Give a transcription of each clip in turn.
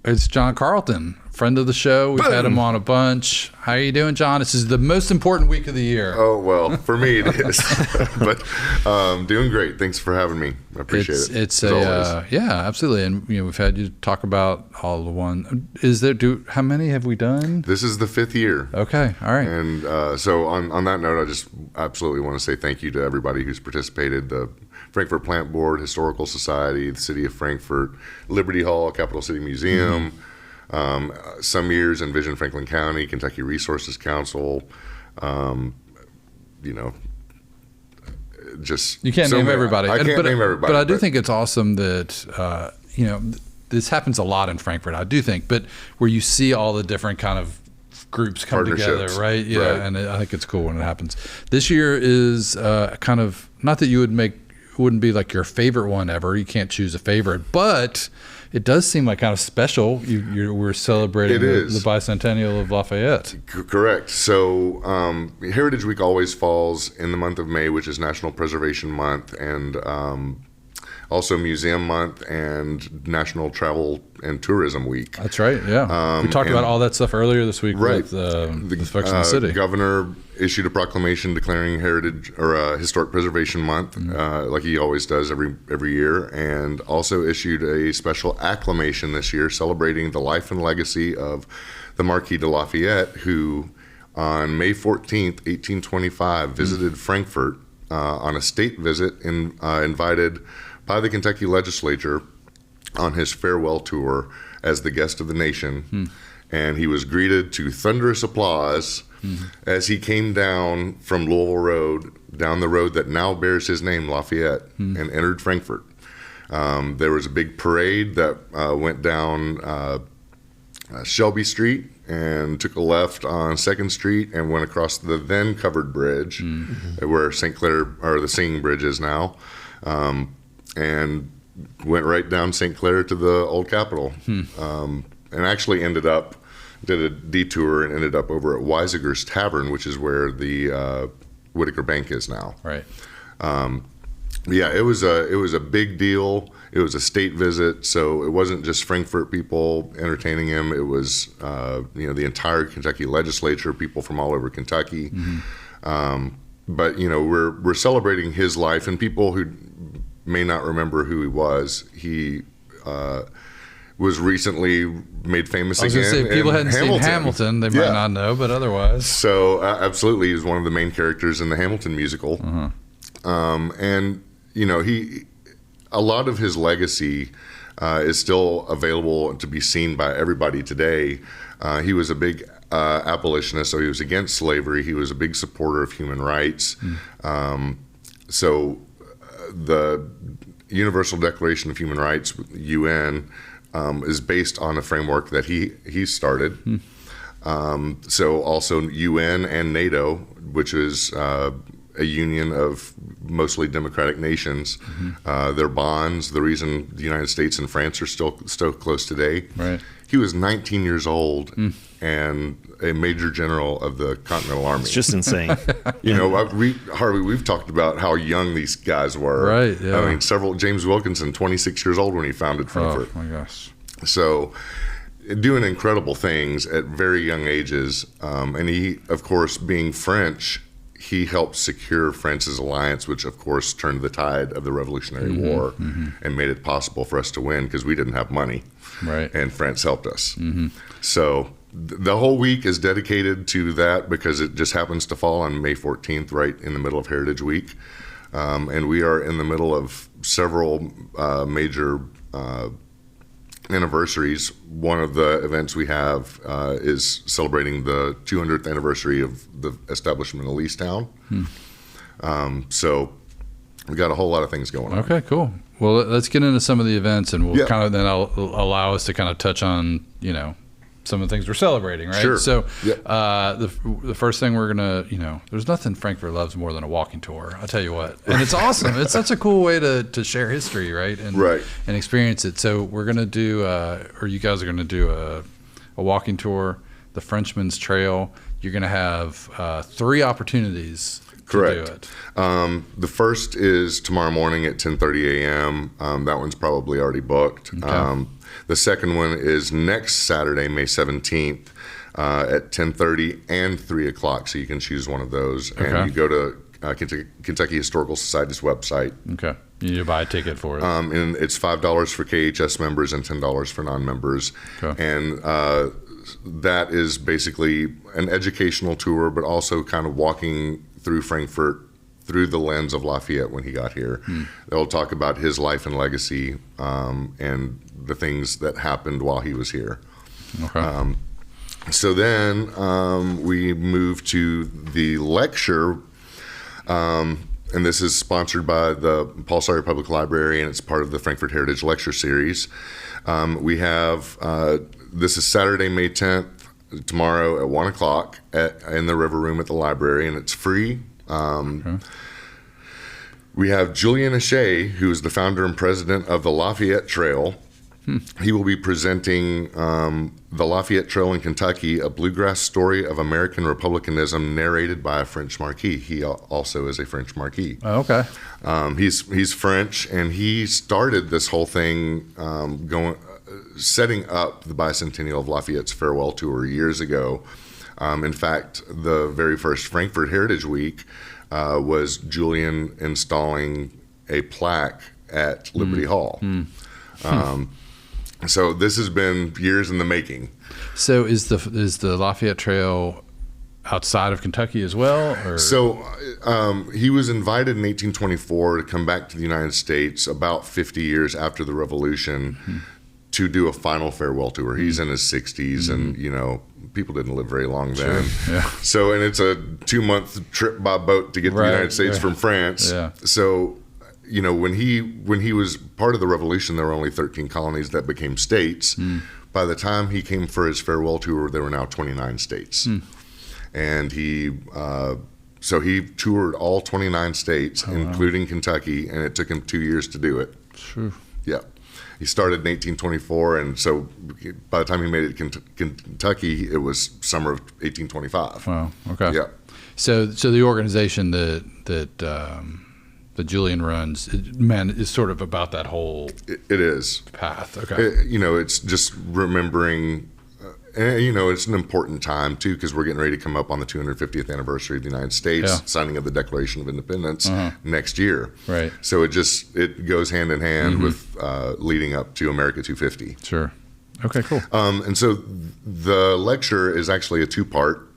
It's John Carlton, friend of the show. We've had him on a bunch. How are you doing, John? This is the most important week of the year. Oh, well, for me it is. But doing great. Thanks for having me. I appreciate it. Yeah, absolutely. And we've had you talk about all the one. How many have we done? This is the 5th year. Okay, all right. And so on that note, I just absolutely want to say thank you to everybody who's participated. The Frankfort Plant Board, Historical Society, the City of Frankfort, Liberty Hall, Capital City Museum, some years Envision Franklin County, Kentucky Resources Council, just you can't name everybody. I can't name everybody. But I do think it's awesome that this happens a lot in Frankfort. I do think, but where you see all the different kind of groups come together, right? Yeah, right. And I think it's cool when it happens. This year is kind of, not that you wouldn't be like your favorite one ever. You can't choose a favorite, but it does seem like kind of special. We're celebrating the Bicentennial of Lafayette. Correct. So Heritage Week always falls in the month of May, which is National Preservation Month, and also Museum Month and National Travel and Tourism Week. That's right, yeah. We talked about all that stuff earlier this week with the folks in the city. The governor issued a proclamation declaring Heritage or Historic Preservation Month, like he always does every year, and also issued a special acclamation this year celebrating the life and legacy of the Marquis de Lafayette, who on May 14th, 1825, visited Frankfort on a state visit invited by the Kentucky legislature on his farewell tour as the guest of the nation. And he was greeted to thunderous applause as he came down from Louisville Road, down the road that now bears his name, Lafayette, and entered Frankfort. There was a big parade that went down Shelby Street and took a left on 2nd Street and went across the then covered bridge where St. Clair, or the Singing Bridge is now, and went right down St. Clair to the old Capitol, and actually did a detour and ended up over at Weisiger's Tavern, which is where the Whitaker Bank is now. Right. Yeah, it was a big deal. It was a state visit, so it wasn't just Frankfort people entertaining him. It was the entire Kentucky legislature, people from all over Kentucky. But we're celebrating his life, and people who may not remember who he was. He was recently made famous again. I was going to say, people hadn't seen Hamilton. They might not know, but otherwise. So absolutely, he was one of the main characters in the Hamilton musical. And a lot of his legacy is still available to be seen by everybody today. He was a big abolitionist, so he was against slavery. He was a big supporter of human rights. So the Universal Declaration of Human Rights, UN, is based on a framework that he started. So also UN and NATO, which is a union of mostly democratic nations, their bonds, the reason the United States and France are still close today. Right. He was 19 years old and a major general of the Continental Army. It's just insane. Harvey, we've talked about how young these guys were. Right, yeah. I mean, James Wilkinson, 26 years old when he founded Frankfort. Oh, my gosh. So doing incredible things at very young ages. And he, of course, being French, he helped secure France's alliance, which, of course, turned the tide of the Revolutionary War and made it possible for us to win because we didn't have money. Right. And France helped us. So the whole week is dedicated to that because it just happens to fall on May 14th, right in the middle of Heritage Week. And we are in the middle of several major anniversaries. One of the events we have is celebrating the 200th anniversary of the establishment of Leestown. So we got a whole lot of things going on. Okay, cool. Well, let's get into some of the events, and we'll kind of then allow us to kind of touch on, some of the things we're celebrating, right? Sure. So the first thing we're going to, there's nothing Frankfort loves more than a walking tour. I'll tell you what. And it's awesome. It's such a cool way to share history, right? And experience it. So we're going to do, or you guys are going to do a walking tour, the Frenchman's Trail. You're going to have 3 opportunities Correct. to do it? The first is tomorrow morning at 10:30 a.m. That one's probably already booked. Okay. The second one is next Saturday, May 17th, at 10:30 and 3 o'clock. So you can choose one of those. Okay. And you go to Kentucky Historical Society's website. Okay. You need to buy a ticket for it. And it's $5 for KHS members and $10 for non-members. Okay. And that is basically an educational tour, but also kind of walking through Frankfort through the lens of Lafayette when he got here. They'll talk about his life and legacy and the things that happened while he was here. Okay. So then we move to the lecture, and this is sponsored by the Sawyier Public Library, and it's part of the Frankfort Heritage Lecture Series. We have, this is Saturday, May 10th, tomorrow at 1 o'clock in the River Room at the library, and it's free. Okay. We have Julian O'Shea, who is the founder and president of the Lafayette Trail. He will be presenting the Lafayette Trail in Kentucky, a bluegrass story of American republicanism narrated by a French Marquis. He also is a French Marquis. Oh, okay. He's French, and he started this whole thing setting up the Bicentennial of Lafayette's farewell tour years ago. In fact, the very first Frankfort Heritage Week was Julian installing a plaque at Liberty Hall. So this has been years in the making. So is the Lafayette Trail outside of Kentucky as well? Or? So he was invited in 1824 to come back to the United States about 50 years after the Revolution to do a final farewell tour. He's in his 60s, and people didn't live very long then. Sure. Yeah. So, and it's a 2-month trip by boat to get to the United States from France. Yeah. So, when he was part of the Revolution, there were only 13 colonies that became states. By the time he came for his farewell tour, there were now 29 states. And he toured all 29 states, including Kentucky, and it took him 2 years to do it. Sure. Yeah. He started in 1824, and so by the time he made it to Kentucky, it was summer of 1825. Wow. Okay. Yeah. So the organization that Julian runs, is sort of about that whole It is. path. Okay. It's just remembering, it's an important time, too, because we're getting ready to come up on the 250th anniversary of the United States, signing of the Declaration of Independence next year. Right. So it goes hand in hand with leading up to America 250. Sure. Okay, cool. And so the lecture is actually a 2-part.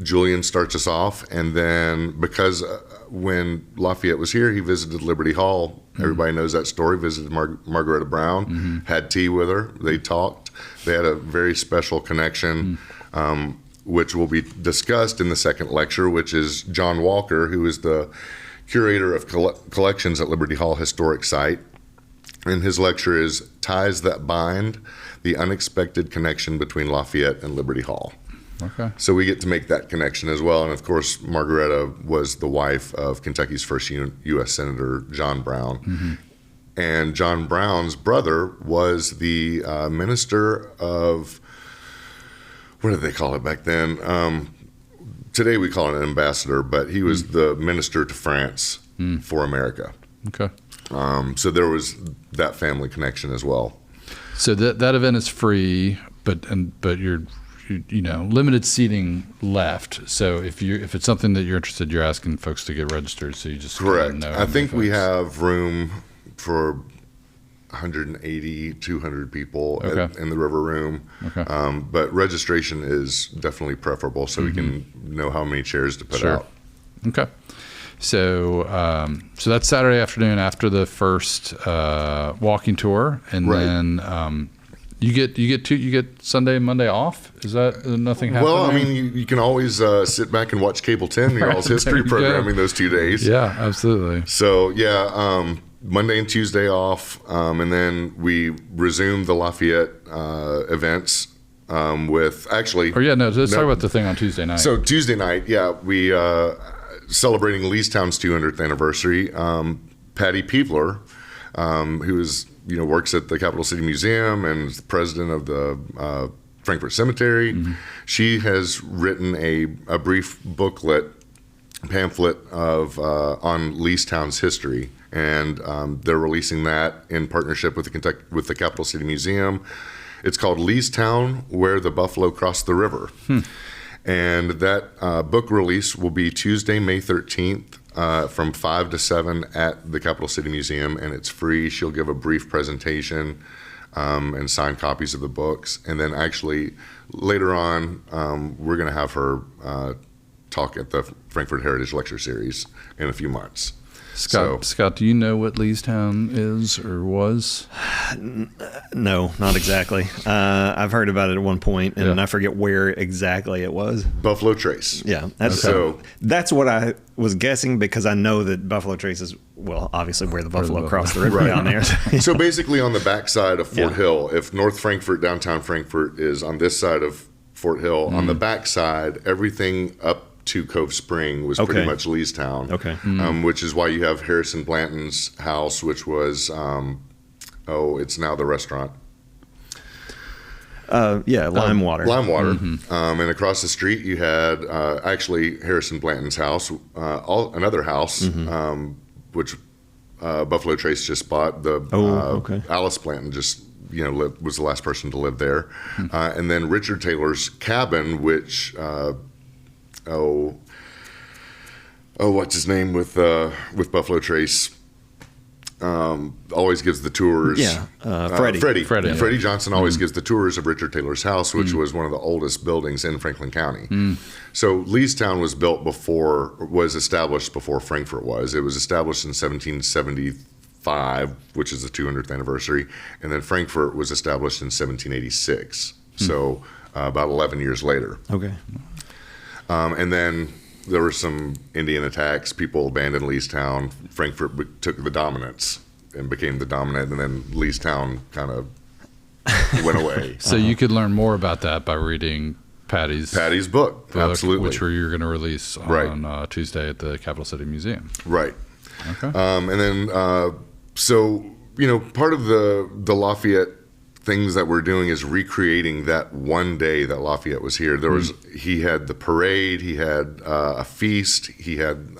Julian starts us off, and then because when Lafayette was here, he visited Liberty Hall. Everybody knows that story. Visited Margaretta Brown, had tea with her. They talked. They had a very special connection, which will be discussed in the second lecture, which is John Walker, who is the curator of collections at Liberty Hall Historic Site. And his lecture is Ties That Bind, the Unexpected Connection Between Lafayette and Liberty Hall. Okay. So we get to make that connection as well. And of course, Margaretta was the wife of Kentucky's first U.S. Senator, John Brown. And John Brown's brother was the minister of, what did they call it back then? Today we call it an ambassador, but he was the minister to France for America. Okay. So there was that family connection as well. So that event is free, but you're limited seating left. So if it's something that you're interested, you're asking folks to get registered. So you just correct. Know I think we have room for 180, 200 people in the River Room. Okay. But registration is definitely preferable, so we can know how many chairs to put out. Okay. So that's Saturday afternoon after the first walking tour, and then. You get Sunday and Monday off? Is that nothing happening? Well, I mean, you can always sit back and watch Cable 10, your all's history programming those 2 days. Yeah, absolutely. So, Monday and Tuesday off, and then we resume the Lafayette events with actually... Let's talk about the thing on Tuesday night. So Tuesday night, we celebrating Leestown's 200th anniversary. Patty Peevler, who is... works at the Capital City Museum and is the president of the Frankfort Cemetery. She has written a brief booklet pamphlet of on Leestown's history, and they're releasing that in partnership with the Capital City Museum. It's called Leestown, Where the Buffalo Crossed the River. And that book release will be Tuesday, May 13th from 5 to 7 at the Capital City Museum, and it's free. She'll give a brief presentation and sign copies of the books. And then actually later on, we're going to have her talk at the Frankfort Heritage Lecture Series in a few months. Scott, do you know what Leestown is or was? No, not exactly. I've heard about it at one point, and I forget where exactly it was. Buffalo Trace. Yeah, that's what I was guessing, because I know that Buffalo Trace is, well, obviously where the buffalo crossed the river down there. So basically on the backside of Fort Hill, if North Frankfort, downtown Frankfort is on this side of Fort Hill, on the backside, everything up to Cove Spring was pretty much Leestown. Okay. Which is why you have Harrison Blanton's house, which was, it's now the restaurant. Limewater. And across the street you had actually Harrison Blanton's house, another house, which Buffalo Trace just bought. Alice Blanton just was the last person to live there, and then Richard Taylor's cabin, which what's his name with Buffalo Trace? Always gives the tours. Freddie Johnson always gives the tours of Richard Taylor's house, which was one of the oldest buildings in Franklin County. So Leestown was established before Frankfort was. It was established in 1775, which is the 200th anniversary, and then Frankfort was established in 1786. So about 11 years later. Okay. And then there were some Indian attacks. People abandoned Leestown. Frankfort took the dominance and became the dominant, and then Leestown kind of went away. So you could learn more about that by reading Patty's book. Absolutely. Which you're going to release on Tuesday at the Capital City Museum. Right. Okay. And then, part of the Lafayette things that we're doing is recreating that one day that Lafayette was here. He had the parade, he had a feast, he had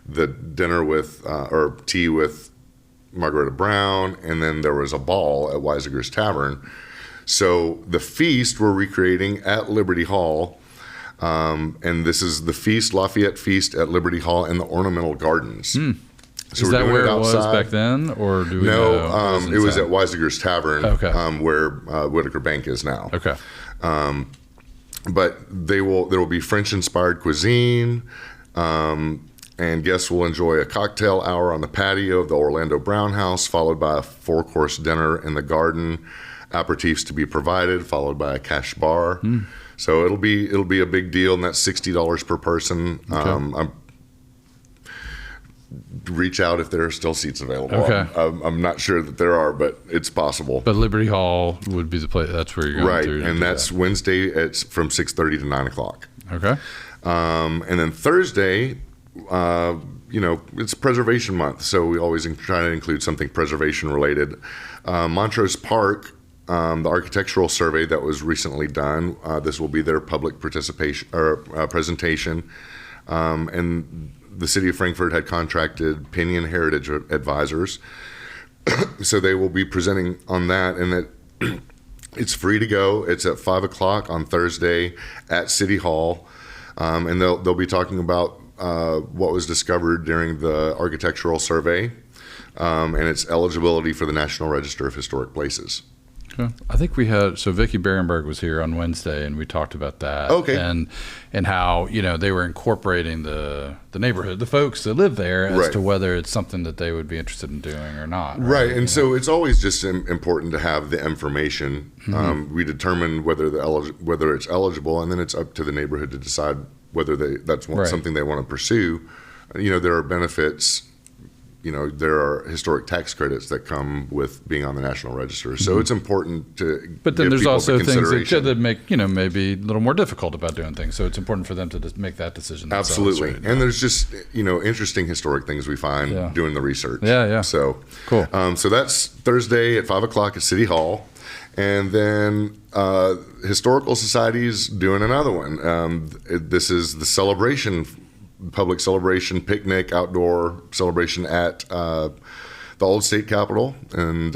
the dinner or tea with Margaretta Brown, and then there was a ball at Weisinger's Tavern. So the feast we're recreating at Liberty Hall, and this is the feast, Lafayette Feast at Liberty Hall in the Ornamental Gardens. So is that where it was back then, or do we know? It was at Weisinger's Tavern, where Whitaker Bank is now. Okay. But there will be French-inspired cuisine, and guests will enjoy a cocktail hour on the patio of the Orlando Brown House, followed by a 4-course dinner in the garden, aperitifs to be provided, followed by a cash bar. So it'll be a big deal, and that's $60 per person. Okay. Reach out if there are still seats available. Okay. I'm not sure that there are, but it's possible. But Liberty Hall would be the place. That's where you're going to. Right, and that's Wednesday. It's from 6:30 to 9 o'clock. Okay. And then Thursday, it's Preservation Month, so we always try to include something preservation related. Montrose Park, the architectural survey that was recently done. This will be their public participation or presentation, and the city of Frankfort had contracted Pinion Heritage Advisors, so they will be presenting on that, and it's free to go. It's at 5 o'clock on Thursday at City Hall, and they'll be talking about what was discovered during the architectural survey, and its eligibility for the National Register of Historic Places. Okay. I think we had, Vicki Berenberg was here on Wednesday, and we talked about that. Okay. And how, they were incorporating the neighborhood, the folks that live there, as to whether it's something that they would be interested in doing or not. Right. And so it's always just important to have the information. We determine whether it's eligible, and then it's up to the neighborhood to decide whether that's something they want to pursue. There are benefits. There are historic tax credits that come with being on the National Register. So it's important to But then there's also the things that make, maybe a little more difficult about doing things. So it's important for them to make that decision. Absolutely. And there's just, interesting historic things we find doing the research. Yeah. So cool. So that's Thursday at 5 o'clock at City Hall. And then Historical Society's doing another one. This is the celebration public celebration, picnic, outdoor celebration at the Old State Capitol. And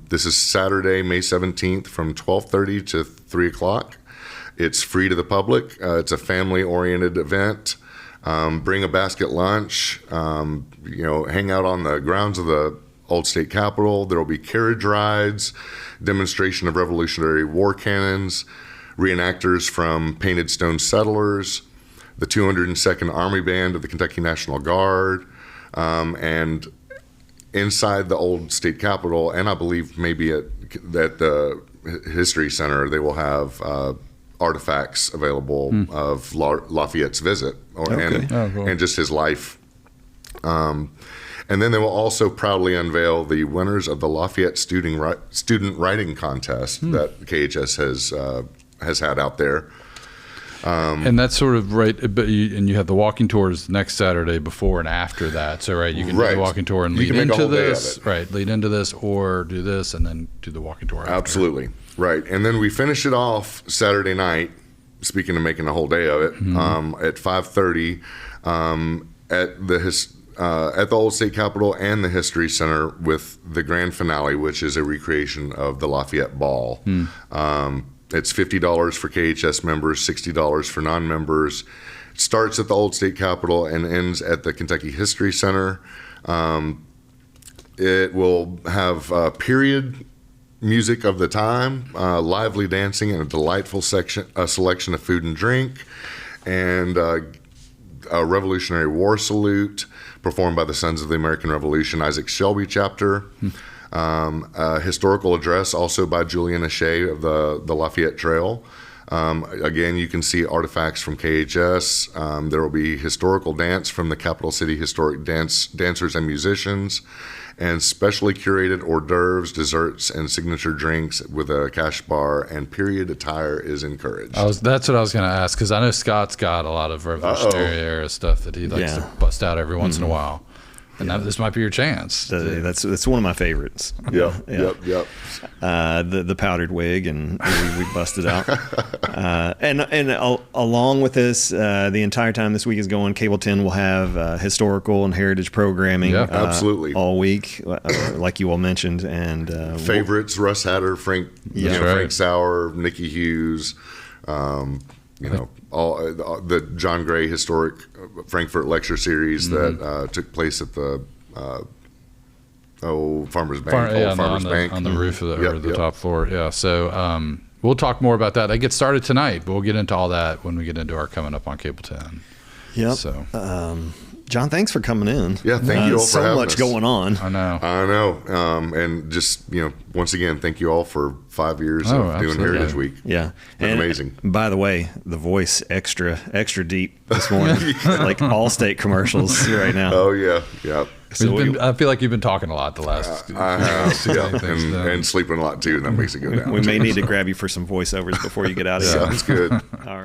this is Saturday, May 17th from 12:30 to 3 o'clock. It's free to the public. It's a family-oriented event. Bring a basket lunch, hang out on the grounds of the Old State Capitol. There will be carriage rides, demonstration of Revolutionary War cannons, reenactors from Painted Stone Settlers, the 202nd Army Band of the Kentucky National Guard, and inside the Old State Capitol, and I believe maybe at the History Center, they will have artifacts available of Lafayette's visit and just his life. And then they will also proudly unveil the winners of the Lafayette Student Writing Contest that KHS has had out there. And that's sort of right, but you have the walking tours next Saturday before and after that. So you can do the walking tour and lead into this, lead into this, or do this and then do the walking tour after. Absolutely, right. And then we finish it off Saturday night. Speaking of making a whole day of it, at 5:30 at the Old State Capitol and the History Center with the grand finale, which is a recreation of the Lafayette Ball. It's $50 for KHS members, $60 for non-members. It starts at the Old State Capitol and ends at the Kentucky History Center. It will have period music of the time, lively dancing, and a delightful selection of food and drink, and a Revolutionary War salute performed by the Sons of the American Revolution Isaac Shelby chapter. A historical address also by Julian Ashay of the Lafayette Trail. Again, you can see artifacts from KHS. There will be historical dance from the Capital City historic dancers and musicians, and specially curated hors d'oeuvres, desserts, and signature drinks with a cash bar, and period attire is encouraged. That's what I was going to ask, because I know Scott's got a lot of Revolutionary era stuff that he likes to bust out every once in a while. And this might be your chance. That's one of my favorites. Yep. The powdered wig, and we busted out. And along with this, the entire time this week is going, Cable 10 will have historical and heritage programming. Absolutely. All week, like you all mentioned. And favorites: Russ Hatter, Frank Sauer, Nikki Hughes. All the John Gray historic Frankfort lecture series that took place at the Farmers Bank, Farmers Bank on the roof of the top floor. Yeah, so we'll talk more about that. That gets started tonight, but we'll get into all that when we get into our coming up on Cable 10. Yep. So. John, thanks for coming in. Yeah, thank you all for having us. So much going on. I know. And just, once again, thank you all for 5 years of doing Heritage Week. Yeah. And amazing. By the way, the voice extra deep this morning. Like Allstate commercials right now. Oh, yeah. Yeah. So I feel like you've been talking a lot the last I have, and sleeping a lot too, and that makes it go down. We may need to grab you for some voiceovers before you get out of here. Sounds good. All right.